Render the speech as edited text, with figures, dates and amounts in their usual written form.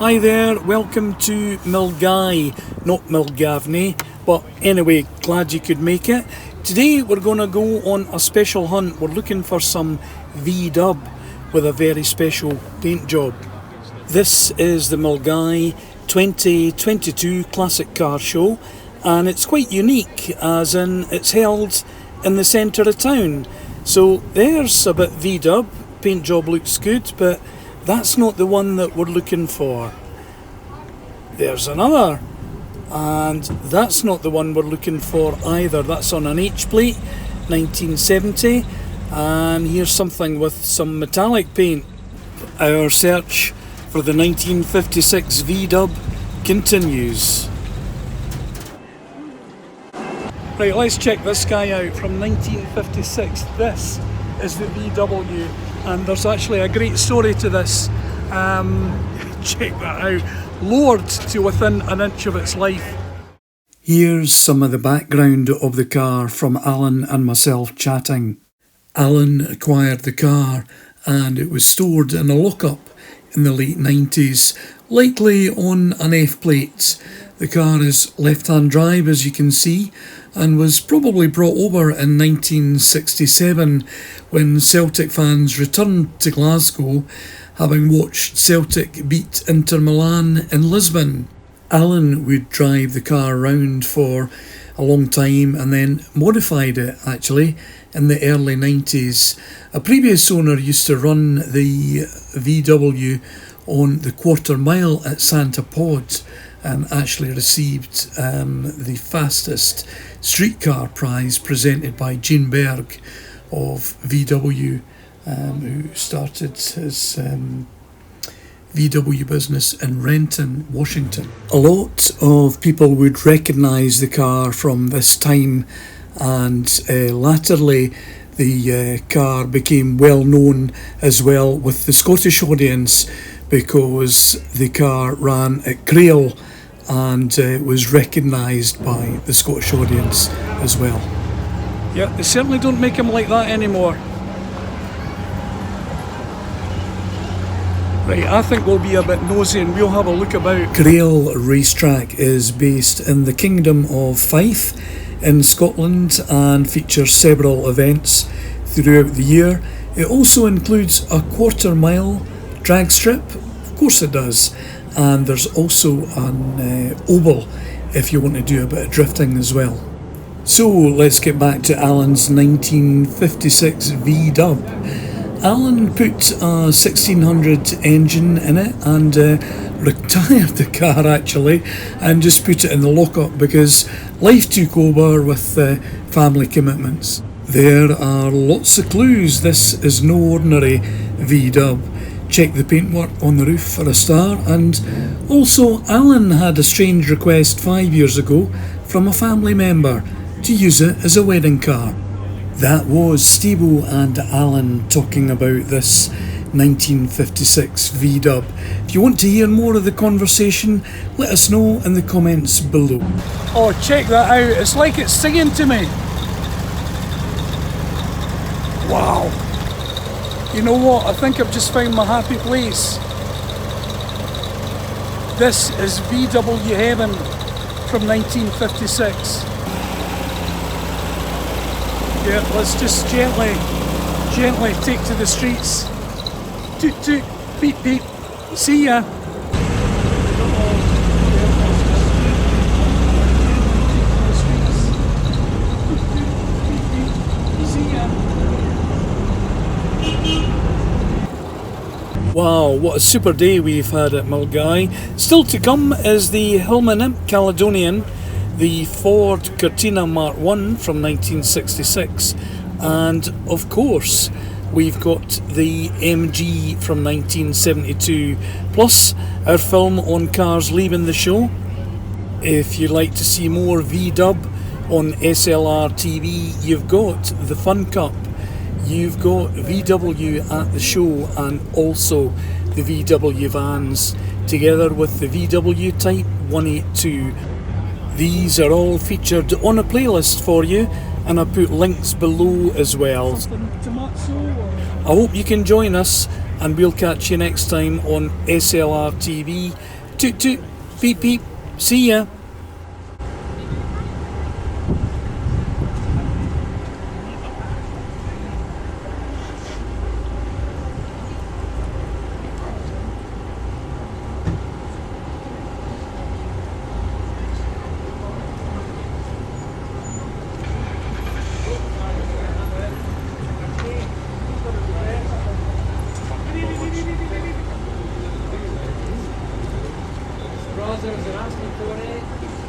Hi there, welcome to Milngavie, not Milngavie, but anyway, glad you could make it. Today we're going to go on a special hunt. We're looking for some V-dub with a very special paint job. This is the Milngavie 2022 Classic Car Show, and it's quite unique as in it's held in the centre of town. So there's a bit V-dub, paint job looks good, but that's not the one that we're looking for. There's another, and that's not the one we're looking for either. That's on an H-plate, 1970, and here's something with some metallic paint. Our search for the 1956 V-dub continues. Right, let's check this guy out from 1956. This is the VW, and there's actually a great story to this. Check that out. Lowered to within an inch of its life. Here's some of the background of the car from Alan and myself chatting. Alan acquired the car and it was stored in a lockup in the late 90s, likely on an F-plate. The car is left-hand drive, as you can see, and was probably brought over in 1967 when Celtic fans returned to Glasgow, having watched Celtic beat Inter Milan in Lisbon. Alan would drive the car around for a long time and then modified it actually in the early 90s. A previous owner used to run the VW on the quarter mile at Santa Pod and actually received the fastest streetcar prize presented by Gene Berg of VW, who started his VW business in Renton, Washington. A lot of people would recognise the car from this time, and latterly the car became well known as well with the Scottish audience because the car ran at Crail and was recognised by the Scottish audience as well. Yeah, they certainly don't make them like that anymore. Right, I think we'll be a bit nosy and we'll have a look about. Crail Racetrack is based in the Kingdom of Fife in Scotland and features several events throughout the year. It also includes a quarter mile drag strip, of course it does, and there's also an oval if you want to do a bit of drifting as well. So let's get back to Alan's 1956 V-dub. Alan put a 1600 engine in it and retired the car actually and just put it in the lockup because life took over with family commitments. There are lots of clues. This is no ordinary V-dub. Check the paintwork on the roof for a start, and also Alan had a strange request 5 years ago from a family member to use it as a wedding car. That was Stevo and Alan talking about this 1956 V-dub. If you want to hear more of the conversation, let us know in the comments below. Oh, check that out. It's like it's singing to me. Wow. You know what? I think I've just found my happy place. This is VW Heaven from 1956. Yeah, let's just gently take to the streets. Toot toot, beep beep, see ya. Wow, what a super day we've had at Milngavie. Still to come is the Hillman Imp Caledonian, the Ford Cortina Mark I from 1966, and of course we've got the MG from 1972, plus our film on cars leaving the show. If you'd like to see more V-dub on SLR.tv, you've got the Fun Cup, you've got VW at the show, and also the VW vans, together with the VW Type 182. These are all featured on a playlist for you and I put links below as well. I hope you can join us, and we'll catch you next time on SLR.tv. Toot toot, beep beep, see ya. Brothers are asking for it.